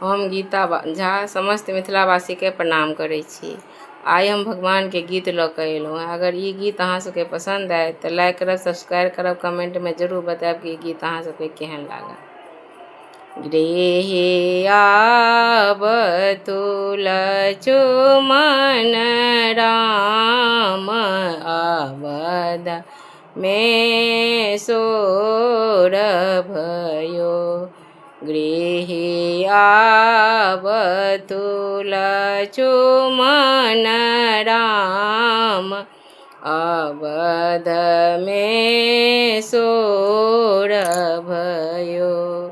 हम गीता झा समस्त मिथिलावासी के प्रणाम करै छी। आइ हम भगवान के गीत लऽ कऽ अयलहुँ हैं। अगर ई गीत अहाँ सबके पसंद आए तऽ लाइक करब, सब्सक्राइब करब, कमेंट में जरूर बतायब कि ई गीत अहाँ सबके केहन लागल। गृहे आबतु लक्ष्मण राम अवध में सोर भयो। गृहे आबतु लक्ष्मण राम अवध में सोर भयो।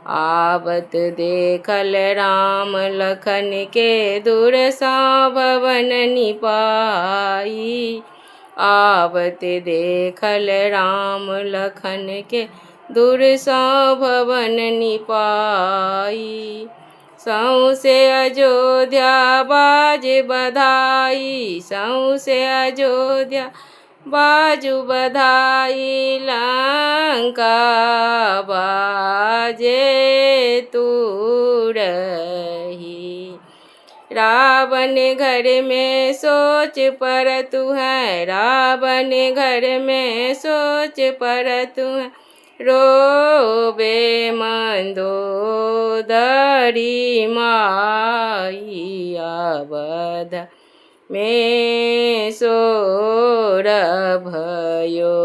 आवत देखल राम लखन के दुरसा भवन निपाई। आवत देखल राम लखन के दुरसा भवन निपाई। सौंसे अयोध्या बाजे बधाई, सौंसे अयोध्या बाजू बधाई। लंका बाजे तुरही। रावण घर में सोच परतु है, रावण घर में सोच परतु है। रोबे मंदोदरी माई अवध में सोर भयो।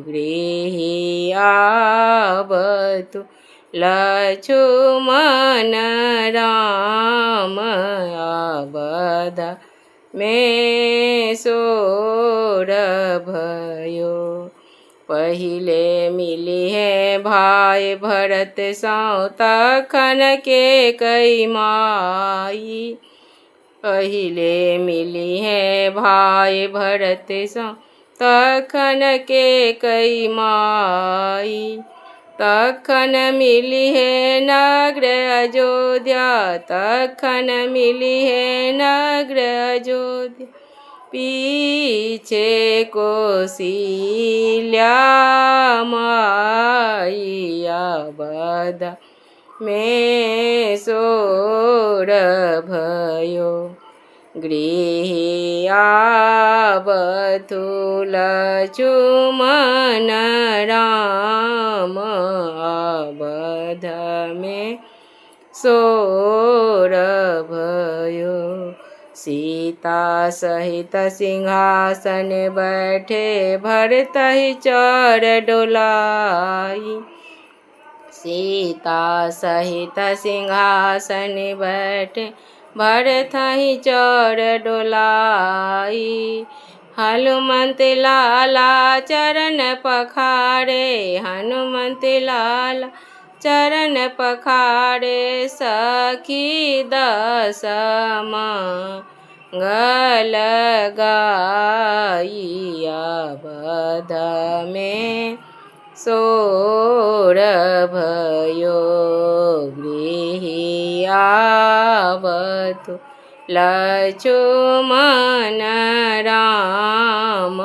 गृहे आबतु लक्ष्मण राम अवध में सोर भयो। पहिले मिली है भाई भरत सौ तखन के कई माई। पहिले मिली है भाई भरत सौ तखन के कई माई। तखन मिली है नगर अयोध्या, तखन मिली है नगर अयोध्या। पीछे कौशल्या माई अवध में सोर भयो। गृहे आबतु लक्ष्मण राम अवध में सोर भयो। सीता सहित सिंहासन बैठे भरतहि चर डोलाई। सीता सहित सिंहासन बैठे भरतहि चर डोलाई। हनुमंत लाला चरण पखारे, हनुमंत लाला चरण पखारे। सखी दस मंगल गाई अवध में सोर भयो। गृहे आबतु लक्ष्मण राम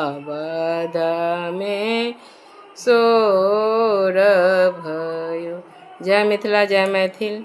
अवध में सोर भयो। जय मिथिला, जय मैथिल।